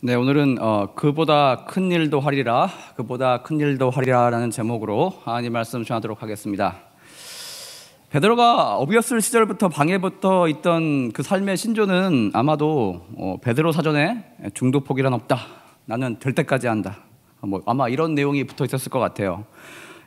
네, 오늘은 그보다 큰 일도 하리라, 그보다 큰 일도 하리라라는 제목으로 하나님 말씀 전하도록 하겠습니다. 베드로가 어비었을 시절부터 방해부터 있던 그 삶의 신조는 아마도 베드로 사전에 중도포기란 없다, 나는 될 때까지 한다, 아마 이런 내용이 붙어 있었을 것 같아요.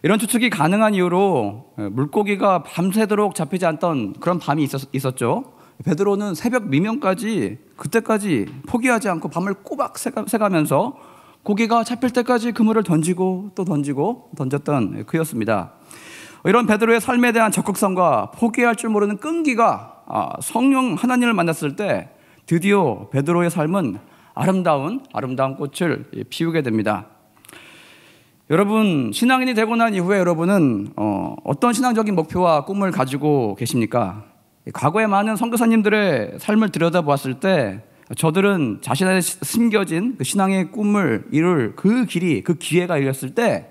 이런 추측이 가능한 이유로 물고기가 밤새도록 잡히지 않던 그런 밤이 있었죠. 베드로는 새벽 미명까지 그때까지 포기하지 않고 밤을 꼬박 새가면서 고기가 잡힐 때까지 그물을 던지고 또 던졌던 그였습니다. 이런 베드로의 삶에 대한 적극성과 포기할 줄 모르는 끈기가 성령 하나님을 만났을 때 드디어 베드로의 삶은 아름다운 꽃을 피우게 됩니다. 여러분, 신앙인이 되고 난 이후에 여러분은 어떤 신앙적인 목표와 꿈을 가지고 계십니까? 과거의 많은 선교사님들의 삶을 들여다보았을 때 저들은 자신의 숨겨진 그 신앙의 꿈을 이룰 그 길이, 그 기회가 열렸을 때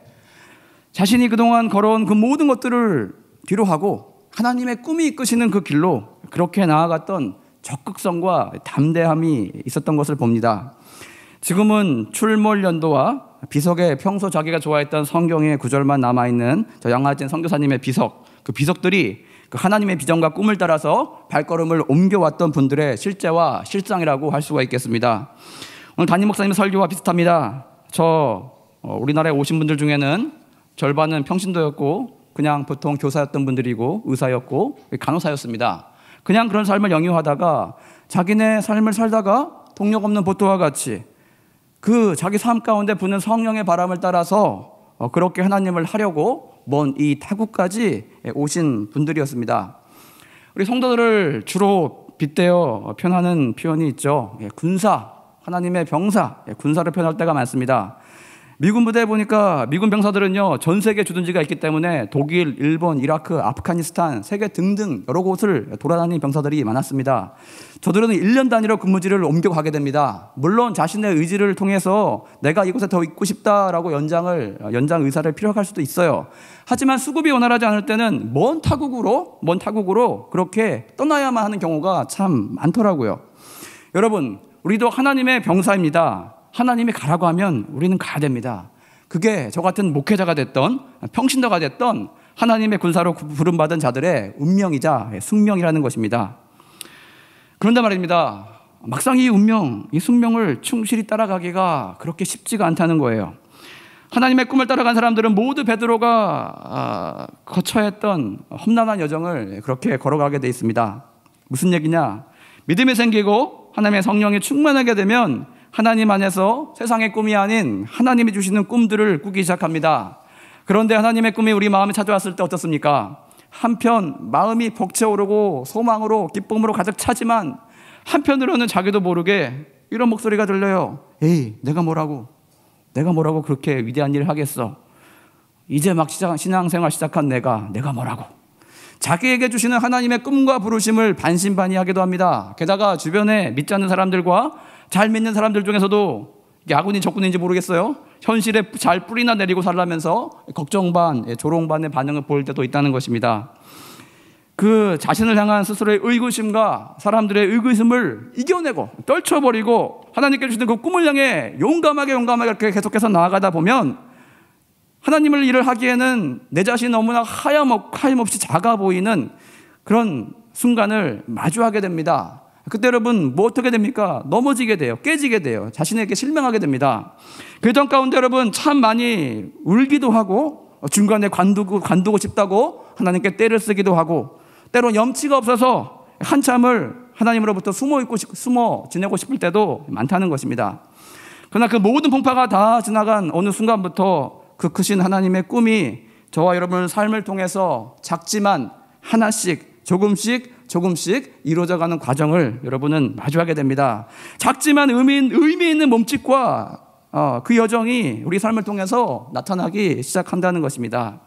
자신이 그동안 걸어온 그 모든 것들을 뒤로하고 하나님의 꿈이 이끄시는 그 길로 그렇게 나아갔던 적극성과 담대함이 있었던 것을 봅니다. 지금은 출몰연도와 비석에 평소 자기가 좋아했던 성경의 구절만 남아있는 저 양화진 선교사님의 비석, 그 비석들이 그 하나님의 비전과 꿈을 따라서 발걸음을 옮겨왔던 분들의 실제와 실상이라고 할 수가 있겠습니다. 오늘 담임 목사님의 설교와 비슷합니다. 우리나라에 오신 분들 중에는 절반은 평신도였고 그냥 보통 교사였던 분들이고 의사였고 간호사였습니다. 그냥 그런 삶을 영위하다가 자기네 삶을 살다가 동력 없는 보토와 같이 그 자기 삶 가운데 부는 성령의 바람을 따라서 그렇게 하나님을 하려고 먼 이 타국까지 오신 분들이었습니다. 우리 성도들을 주로 빗대어 표현하는 표현이 있죠. 군사, 하나님의 병사, 군사를 표현할 때가 많습니다. 미군 부대에 보니까 미군 병사들은요, 전 세계 주둔지가 있기 때문에 독일, 일본, 이라크, 아프가니스탄, 세계 등등 여러 곳을 돌아다니는 병사들이 많았습니다. 저들은 1년 단위로 근무지를 옮겨가게 됩니다. 물론 자신의 의지를 통해서 내가 이곳에 더 있고 싶다라고 연장 의사를 피력할 수도 있어요. 하지만 수급이 원활하지 않을 때는 먼 타국으로 그렇게 떠나야만 하는 경우가 참 많더라고요. 여러분, 우리도 하나님의 병사입니다. 하나님이 가라고 하면 우리는 가야 됩니다. 그게 저 같은 목회자가 됐던 평신도가 됐던 하나님의 군사로 부름받은 자들의 운명이자 숙명이라는 것입니다. 그런데 말입니다, 막상 이 숙명을 충실히 따라가기가 그렇게 쉽지가 않다는 거예요. 하나님의 꿈을 따라간 사람들은 모두 베드로가 거쳐야 했던 험난한 여정을 그렇게 걸어가게 돼 있습니다. 무슨 얘기냐? 믿음이 생기고 하나님의 성령이 충만하게 되면 하나님 안에서 세상의 꿈이 아닌 하나님이 주시는 꿈들을 꾸기 시작합니다. 그런데 하나님의 꿈이 우리 마음에 찾아왔을 때 어떻습니까? 한편 마음이 벅차오르고 소망으로 기쁨으로 가득 차지만 한편으로는 자기도 모르게 이런 목소리가 들려요. 에이, 내가 뭐라고 그렇게 위대한 일을 하겠어. 이제 막 신앙생활 시작한 내가 뭐라고. 자기에게 주시는 하나님의 꿈과 부르심을 반신반의하기도 합니다. 게다가 주변에 믿지 않는 사람들과 잘 믿는 사람들 중에서도 야군이 적군인지 모르겠어요. 현실에 잘 뿌리나 내리고 살라면서 걱정 반, 조롱 반의 반응을 보일 때도 있다는 것입니다. 그 자신을 향한 스스로의 의구심과 사람들의 의구심을 이겨내고 떨쳐버리고 하나님께 주시는 그 꿈을 향해 용감하게 이렇게 계속해서 나아가다 보면 하나님을 일을 하기에는 내 자신이 너무나 하염없이 작아 보이는 그런 순간을 마주하게 됩니다. 그때 여러분 어떻게 됩니까? 넘어지게 돼요. 깨지게 돼요. 자신에게 실망하게 됩니다. 그 전 가운데 여러분 참 많이 울기도 하고 중간에 관두고 싶다고 하나님께 떼를 쓰기도 하고 때로 염치가 없어서 한참을 하나님으로부터 숨어 지내고 싶을 때도 많다는 것입니다. 그러나 그 모든 풍파가 다 지나간 어느 순간부터 그 크신 하나님의 꿈이 저와 여러분의 삶을 통해서 작지만 하나씩 조금씩 이루어져가는 과정을 여러분은 마주하게 됩니다. 작지만 의미 있는 몸짓과 그 여정이 우리 삶을 통해서 나타나기 시작한다는 것입니다.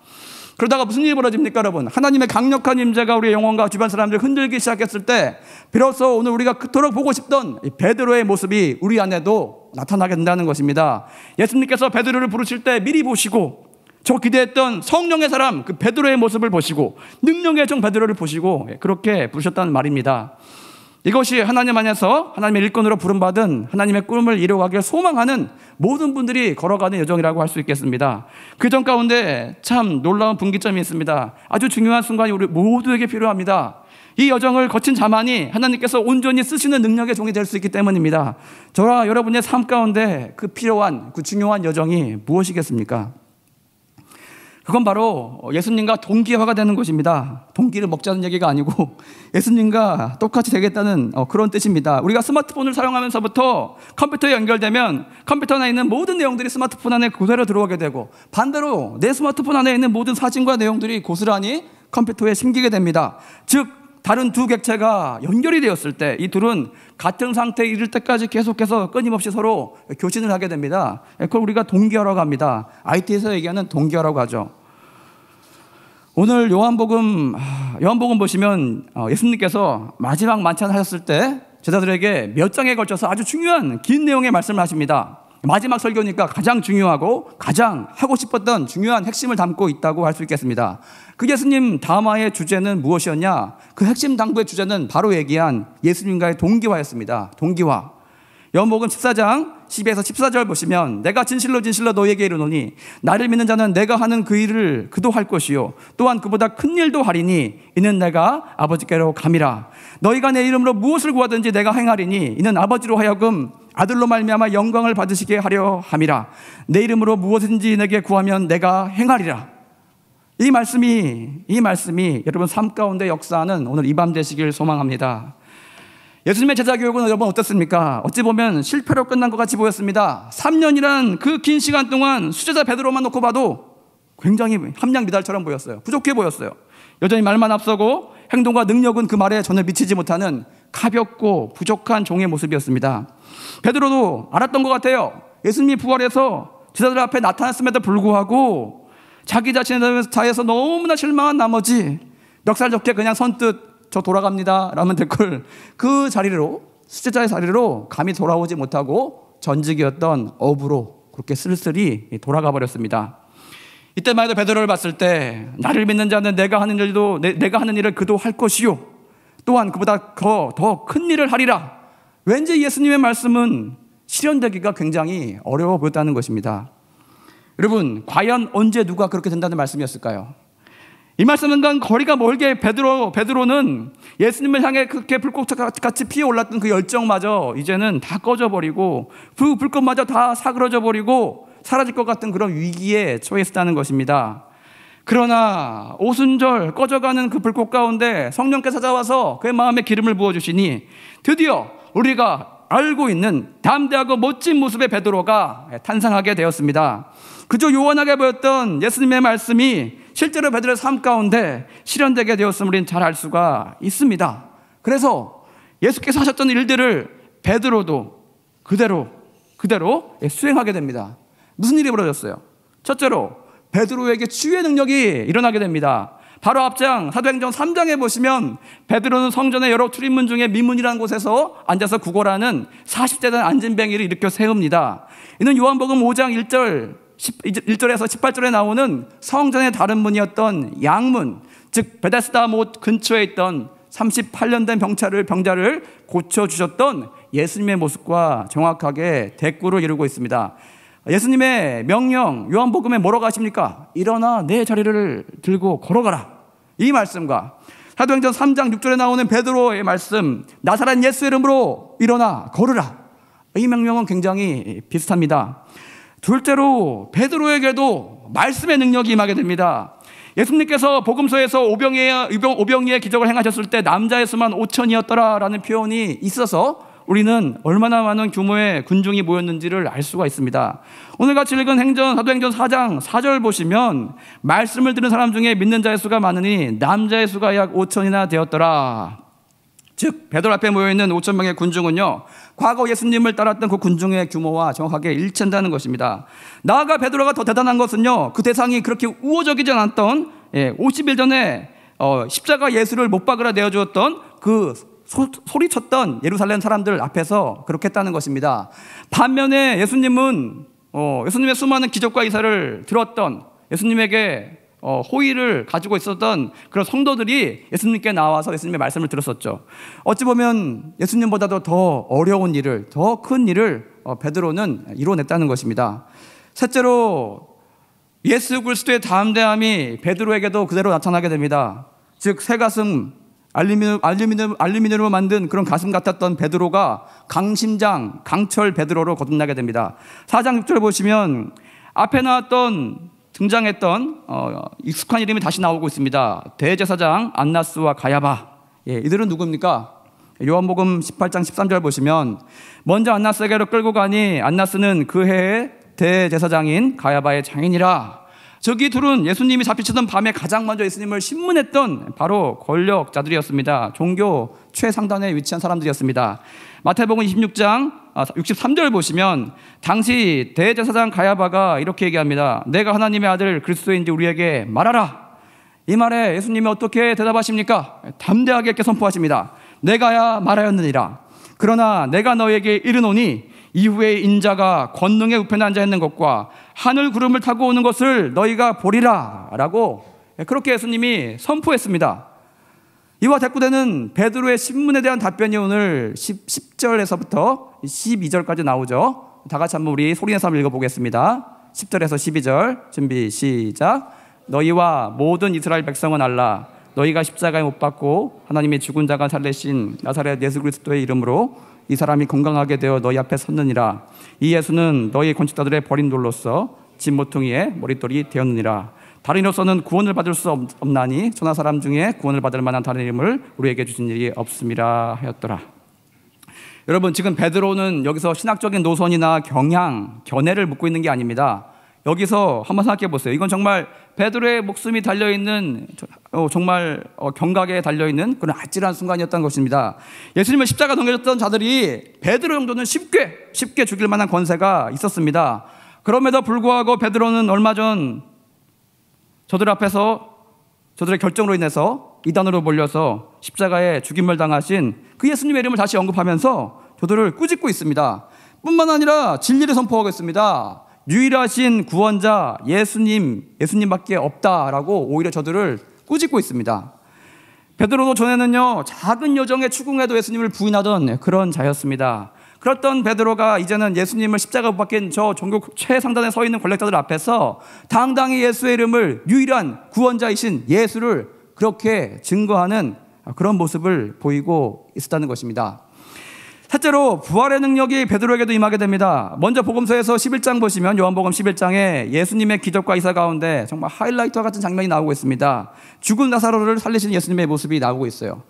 그러다가 무슨 일이 벌어집니까, 여러분? 하나님의 강력한 임재가 우리의 영혼과 주변 사람들을 흔들기 시작했을 때 비로소 오늘 우리가 그토록 보고 싶던 베드로의 모습이 우리 안에도 나타나게 된다는 것입니다. 예수님께서 베드로를 부르실 때 미리 보시고 저 기대했던 성령의 사람 그 베드로의 모습을 보시고 능력의 종 베드로를 보시고 그렇게 부르셨다는 말입니다. 이것이 하나님 안에서 하나님의 일꾼으로 부름받은 하나님의 꿈을 이루어가길 소망하는 모든 분들이 걸어가는 여정이라고 할 수 있겠습니다. 그 점 가운데 참 놀라운 분기점이 있습니다. 아주 중요한 순간이 우리 모두에게 필요합니다. 이 여정을 거친 자만이 하나님께서 온전히 쓰시는 능력의 종이 될 수 있기 때문입니다. 저와 여러분의 삶 가운데 그 필요한, 그 중요한 여정이 무엇이겠습니까? 그건 바로 예수님과 동기화가 되는 것입니다. 동기를 먹자는 얘기가 아니고 예수님과 똑같이 되겠다는 그런 뜻입니다. 우리가 스마트폰을 사용하면서부터 컴퓨터에 연결되면 컴퓨터 안에 있는 모든 내용들이 스마트폰 안에 그대로 들어오게 되고, 반대로 내 스마트폰 안에 있는 모든 사진과 내용들이 고스란히 컴퓨터에 심기게 됩니다. 즉 다른 두 객체가 연결이 되었을 때 이 둘은 같은 상태에 이를 때까지 계속해서 끊임없이 서로 교신을 하게 됩니다. 그걸 우리가 동기화라고 합니다. IT에서 얘기하는 동기화라고 하죠. 오늘 요한복음 보시면 예수님께서 마지막 만찬 하셨을 때 제자들에게 몇 장에 걸쳐서 아주 중요한 긴 내용의 말씀을 하십니다. 마지막 설교니까 가장 중요하고 가장 하고 싶었던 중요한 핵심을 담고 있다고 할 수 있겠습니다. 그 예수님 담화의 주제는 무엇이었냐? 그 핵심 당부의 주제는 바로 얘기한 예수님과의 동기화였습니다. 동기화. 요한복음 14장 12에서 14절 보시면 내가 진실로 진실로 너희에게 이르노니 나를 믿는 자는 내가 하는 그 일을 그도 할 것이요 또한 그보다 큰 일도 하리니 이는 내가 아버지께로 감이라. 너희가 내 이름으로 무엇을 구하든지 내가 행하리니 이는 아버지로 하여금 아들로 말미암아 영광을 받으시게 하려 함이라. 내 이름으로 무엇든지 내게 구하면 내가 행하리라. 이 말씀이 여러분 삶 가운데 역사하는 오늘 이 밤 되시길 소망합니다. 예수님의 제자 교육은 여러분 어떻습니까? 어찌 보면 실패로 끝난 것 같이 보였습니다. 3년이란 그 긴 시간 동안 수제자 베드로만 놓고 봐도 굉장히 함량 미달처럼 보였어요. 부족해 보였어요. 여전히 말만 앞서고 행동과 능력은 그 말에 전혀 미치지 못하는 가볍고 부족한 종의 모습이었습니다. 베드로도 알았던 것 같아요. 예수님이 부활해서 제자들 앞에 나타났음에도 불구하고 자기 자신에 대해서 너무나 실망한 나머지 멱살 좋게 그냥 선뜻 저 돌아갑니다 라면 될 걸 그 자리로, 수제자의 자리로 감히 돌아오지 못하고 전직이었던 어부로 그렇게 쓸쓸히 돌아가 버렸습니다. 이때만 해도 베드로를 봤을 때 나를 믿는 자는 내가 하는 일을 그도 할 것이요 또한 그보다 더 큰 일을 하리라. 왠지 예수님의 말씀은 실현되기가 굉장히 어려워 보였다는 것입니다. 여러분, 과연 언제 누가 그렇게 된다는 말씀이었을까요? 이 말씀은 거리가 멀게 베드로는 예수님을 향해 그렇게 불꽃같이 피어올랐던 그 열정마저 이제는 다 꺼져버리고 그 불꽃마저 다 사그러져 버리고 사라질 것 같은 그런 위기에 처했다는 것입니다. 그러나 오순절 꺼져가는 그 불꽃 가운데 성령께서 찾아와서 그의 마음에 기름을 부어주시니 드디어 우리가 알고 있는 담대하고 멋진 모습의 베드로가 탄생하게 되었습니다. 그저 요원하게 보였던 예수님의 말씀이 실제로 베드로의 삶 가운데 실현되게 되었음을 우리는 잘 알 수가 있습니다. 그래서 예수께서 하셨던 일들을 베드로도 그대로 수행하게 됩니다. 무슨 일이 벌어졌어요? 첫째로 베드로에게 치유의 능력이 일어나게 됩니다. 바로 앞장 사도행전 3장에 보시면 베드로는 성전의 여러 출입문 중에 미문이라는 곳에서 앉아서 구걸하는 40대 된 안진뱅이를 일으켜 세웁니다. 이는 요한복음 5장 1절에서 18절에 나오는 성전의 다른 문이었던 양문, 즉 베데스다 못 근처에 있던 38년 된 병자를 고쳐주셨던 예수님의 모습과 정확하게 대꾸를 이루고 있습니다. 예수님의 명령, 요한복음에 뭐라고 하십니까? 일어나 내 자리를 들고 걸어가라. 이 말씀과 사도행전 3장 6절에 나오는 베드로의 말씀, 나사렛 예수 이름으로 일어나 걸으라. 이 명령은 굉장히 비슷합니다. 둘째로 베드로에게도 말씀의 능력이 임하게 됩니다. 예수님께서 복음서에서 오병이의 기적을 행하셨을 때 남자의 수만 5천이었더라라는 표현이 있어서 우리는 얼마나 많은 규모의 군중이 모였는지를 알 수가 있습니다. 오늘같이 읽은 사도행전 4장 4절 보시면 말씀을 들은 사람 중에 믿는 자의 수가 많으니 남자의 수가 약 5천이나 되었더라. 즉 베드로 앞에 모여있는 5천 명의 군중은요, 과거 예수님을 따랐던 그 군중의 규모와 정확하게 일치한다는 것입니다. 나아가 베드로가 더 대단한 것은요, 그 대상이 그렇게 우호적이지 않았던 50일 전에 십자가 예수를 못 박으라 내어주었던 그 소리쳤던 예루살렘 사람들 앞에서 그렇게 했다는 것입니다. 반면에 예수님의 수많은 기적과 이사를 들었던, 예수님에게 호의를 가지고 있었던 그런 성도들이 예수님께 나와서 예수님의 말씀을 들었었죠. 어찌 보면 예수님보다도 더 어려운 일을, 더 큰 일을 베드로는 이뤄냈다는 것입니다. 셋째로 예수 그리스도의 담대함이 베드로에게도 그대로 나타나게 됩니다. 즉 새 가슴, 알루미늄으로 만든 그런 가슴 같았던 베드로가 강심장, 강철 베드로로 거듭나게 됩니다. 4장 6절 보시면 앞에 나왔던 등장했던 익숙한 이름이 다시 나오고 있습니다. 대제사장 안나스와 가야바. 이들은 누굽니까? 요한복음 18장 13절 보시면 먼저 안나스에게로 끌고 가니 안나스는 그 해의 대제사장인 가야바의 장인이라. 저기 둘은 예수님이 잡히시던 밤에 가장 먼저 예수님을 신문했던 바로 권력자들이었습니다. 종교 최상단에 위치한 사람들이었습니다. 마태복음 26장 63절 보시면 당시 대제사장 가야바가 이렇게 얘기합니다. 내가 하나님의 아들 그리스도인지 우리에게 말하라. 이 말에 예수님이 어떻게 대답하십니까? 담대하게 이렇게 선포하십니다. 내가야 말하였느니라. 그러나 내가 너에게 이르노니 이후에 인자가 권능의 우편에 앉아 있는 것과 하늘 구름을 타고 오는 것을 너희가 보리라 라고 그렇게 예수님이 선포했습니다. 이와 대꾸되는 베드로의 신문에 대한 답변이 오늘 10절에서부터 12절까지 나오죠. 다 같이 한번 우리 소리내서 한번 읽어보겠습니다. 10절에서 12절 준비 시작. 너희와 모든 이스라엘 백성은 알라. 너희가 십자가에 못 박고 하나님이 죽은 자가 살리신 나사렛 예수 그리스도의 이름으로 이 사람이 건강하게 되어 너희 앞에 섰느니라. 이 예수는 너희 건축자들의 버린 돌로서 집 모퉁이의 머릿돌이 되었느니라. 다른 이로서는 구원을 받을 수 없나니 천하 사람 중에 구원을 받을 만한 다른 이름을 우리에게 주신 일이 없음이라 하였더라. 여러분, 지금 베드로는 여기서 신학적인 노선이나 경향, 견해를 묻고 있는 게 아닙니다. 여기서 한번 생각해 보세요. 이건 정말 베드로의 목숨이 달려있는 정말 경각에 달려있는 그런 아찔한 순간이었던 것입니다. 예수님을 십자가 넘겨졌던 자들이 베드로 정도는 쉽게 죽일 만한 권세가 있었습니다. 그럼에도 불구하고 베드로는 얼마 전 저들 앞에서 저들의 결정으로 인해서 이단으로 몰려서 십자가에 죽임을 당하신 그 예수님의 이름을 다시 언급하면서 저들을 꾸짖고 있습니다. 뿐만 아니라 진리를 선포하고 있습니다. 유일하신 구원자 예수님밖에 없다라고 오히려 저들을 꾸짖고 있습니다. 베드로도 전에는요 작은 여정의 추궁에도 예수님을 부인하던 그런 자였습니다. 그렇던 베드로가 이제는 예수님을 십자가 못 박힌 저 종교 최상단에 서 있는 권력자들 앞에서 당당히 예수의 이름을, 유일한 구원자이신 예수를 그렇게 증거하는 그런 모습을 보이고 있었다는 것입니다. 셋째로 부활의 능력이 베드로에게도 임하게 됩니다. 먼저 복음서에서 11장 보시면 요한복음 11장에 예수님의 기적과 이사 가운데 정말 하이라이트와 같은 장면이 나오고 있습니다. 죽은 나사로를 살리신 예수님의 모습이 나오고 있어요.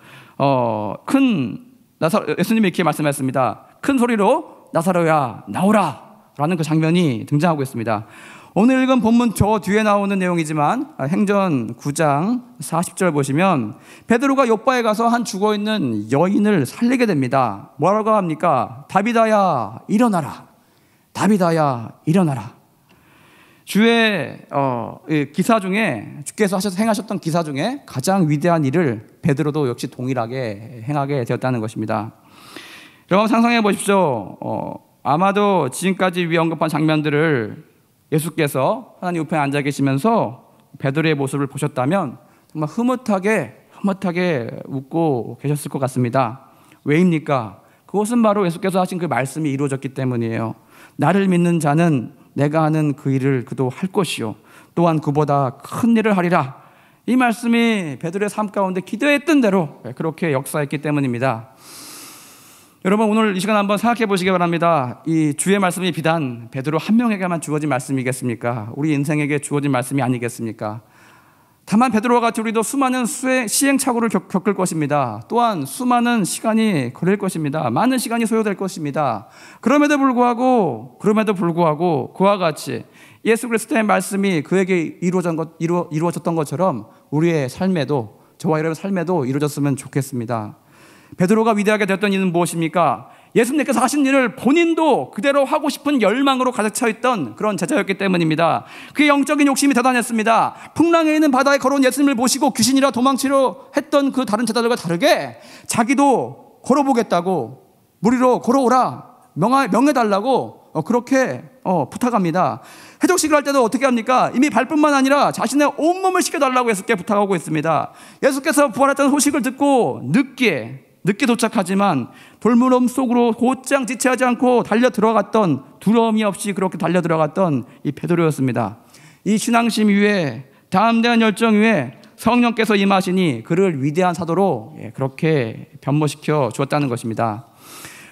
예수님이 이렇게 말씀하셨습니다. 큰 소리로 나사로야 나오라 라는 그 장면이 등장하고 있습니다. 오늘 읽은 본문 저 뒤에 나오는 내용이지만 행전 9장 40절 보시면 베드로가 요바에 가서 한 죽어있는 여인을 살리게 됩니다. 뭐라고 합니까? 다비다야 일어나라. 다비다야 일어나라. 주의 기사 중에 주께서 행하셨던 기사 중에 가장 위대한 일을 베드로도 역시 동일하게 행하게 되었다는 것입니다. 여러분 상상해 보십시오. 아마도 지금까지 위 언급한 장면들을 예수께서 하나님 우편에 앉아 계시면서 베드로의 모습을 보셨다면 정말 흐뭇하게 웃고 계셨을 것 같습니다. 왜입니까? 그것은 바로 예수께서 하신 그 말씀이 이루어졌기 때문이에요. 나를 믿는 자는 내가 하는 그 일을 그도 할 것이요 또한 그보다 큰 일을 하리라. 이 말씀이 베드로의 삶 가운데 기대했던 대로 그렇게 역사했기 때문입니다. 여러분 오늘 이 시간 한번 생각해 보시기 바랍니다. 이 주의 말씀이 비단 베드로 한 명에게만 주어진 말씀이겠습니까? 우리 인생에게 주어진 말씀이 아니겠습니까? 다만 베드로와 같이 우리도 수많은 시행착오를 겪을 것입니다. 또한 수많은 시간이 걸릴 것입니다. 많은 시간이 소요될 것입니다. 그럼에도 불구하고 그와 같이 예수 그리스도의 말씀이 그에게 이루어졌던 것처럼 우리의 삶에도, 저와 여러분의 삶에도 이루어졌으면 좋겠습니다. 베드로가 위대하게 되었던 이유는 무엇입니까? 예수님께서 하신 일을 본인도 그대로 하고 싶은 열망으로 가득 차 있던 그런 제자였기 때문입니다. 그의 영적인 욕심이 대단했습니다. 풍랑에 있는 바다에 걸어온 예수님을 보시고 귀신이라 도망치려 했던 그 다른 제자들과 다르게 자기도 걸어보겠다고 물 위로 걸어오라, 명해달라고 그렇게 부탁합니다. 해적식을 할 때도 어떻게 합니까? 이미 발뿐만 아니라 자신의 온몸을 씻겨달라고 예수께 부탁하고 있습니다. 예수께서 부활했다는 소식을 듣고 늦게 도착하지만 돌무럼 속으로 곧장 지체하지 않고 달려 들어갔던, 두려움이 없이 그렇게 달려 들어갔던 이 베드로였습니다. 이 신앙심 위에, 담대한 열정 위에 성령께서 임하시니 그를 위대한 사도로 그렇게 변모시켜 주었다는 것입니다.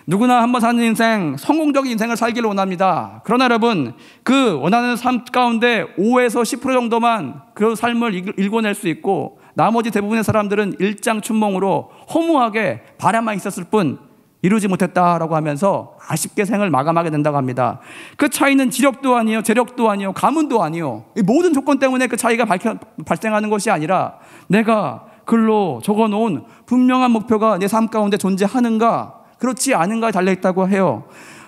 누구나 한번 사는 인생, 성공적인 인생을 살기를 원합니다. 그러나 여러분, 그 원하는 삶 가운데 5에서 10% 정도만 그 삶을 일궈낼 수 있고, 나머지 대부분의 사람들은 일장춘몽으로 허무하게 바람만 있었을 뿐 이루지 못했다라고 하면서 아쉽게 생을 마감하게 된다고 합니다. 그 차이는 지력도 아니요, 재력도 아니요, 가문도 아니요, 이 모든 조건 때문에 그 차이가 발생하는 것이 아니라 내가 글로 적어놓은 분명한 목표가 내 삶 가운데 존재하는가, 그렇지 않은가에 달려있다고 해요.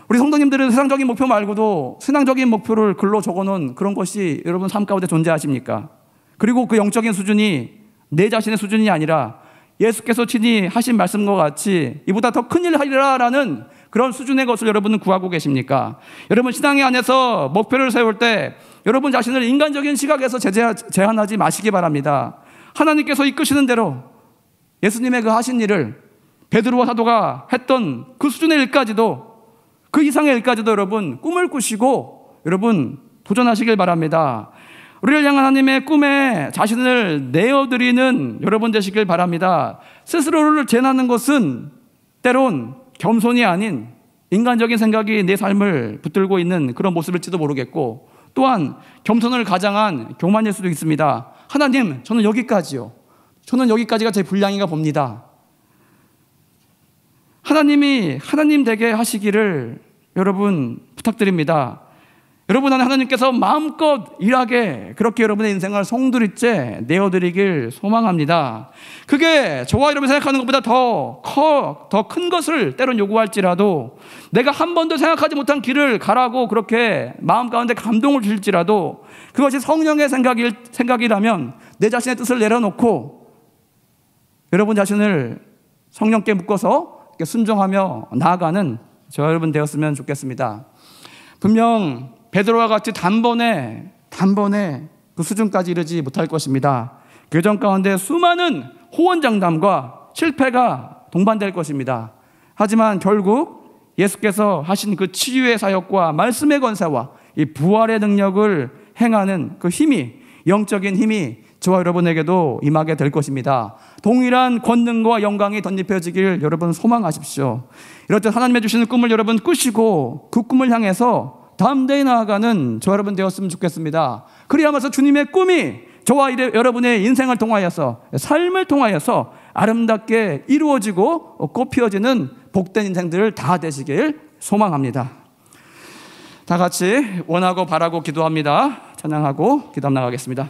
우리 성도님들은 세상적인 목표 말고도 신앙적인 목표를 글로 적어놓은 그런 것이 여러분 삶 가운데 존재하십니까? 그리고 그 영적인 수준이 내 자신의 수준이 아니라 예수께서 친히 하신 말씀과 같이 이보다 더 큰일 하리라라는 그런 수준의 것을 여러분은 구하고 계십니까? 여러분 신앙의 안에서 목표를 세울 때 여러분 자신을 인간적인 시각에서 제한하지 마시기 바랍니다. 하나님께서 이끄시는 대로 예수님의 그 하신 일을, 베드로와 사도가 했던 그 수준의 일까지도, 그 이상의 일까지도 여러분 꿈을 꾸시고 여러분 도전하시길 바랍니다. 우리를 향한 하나님의 꿈에 자신을 내어드리는 여러분 되시길 바랍니다. 스스로를 재현하는 것은 때론 겸손이 아닌 인간적인 생각이 내 삶을 붙들고 있는 그런 모습일지도 모르겠고, 또한 겸손을 가장한 교만일 수도 있습니다. 하나님, 저는 여기까지요. 저는 여기까지가 제 분량인가 봅니다. 하나님이 하나님 되게 하시기를 여러분 부탁드립니다. 여러분 안에 하나님께서 마음껏 일하게 그렇게 여러분의 인생을 송두리째 내어드리길 소망합니다. 그게 저와 여러분이 생각하는 것보다 더 큰 것을 때론 요구할지라도, 내가 한 번도 생각하지 못한 길을 가라고 그렇게 마음 가운데 감동을 주실지라도, 그것이 성령의 생각이라면 내 자신의 뜻을 내려놓고 여러분 자신을 성령께 묶어서 순종하며 나아가는 저와 여러분 되었으면 좋겠습니다. 분명 베드로와 같이 단번에 그 수준까지 이르지 못할 것입니다. 교정 가운데 수많은 호언장담과 실패가 동반될 것입니다. 하지만 결국 예수께서 하신 그 치유의 사역과 말씀의 권세와 이 부활의 능력을 행하는 그 힘이, 영적인 힘이 저와 여러분에게도 임하게 될 것입니다. 동일한 권능과 영광이 덧입혀지길 여러분 소망하십시오. 이럴 때 하나님의 주시는 꿈을 여러분 꾸시고 그 꿈을 향해서 담대히 나아가는 저와 여러분 되었으면 좋겠습니다. 그리하면서 주님의 꿈이 저와 여러분의 인생을 통하여서, 삶을 통하여서 아름답게 이루어지고 꽃피어지는 복된 인생들 다 되시길 소망합니다. 다 같이 원하고 바라고 기도합니다. 찬양하고 기도 나가겠습니다.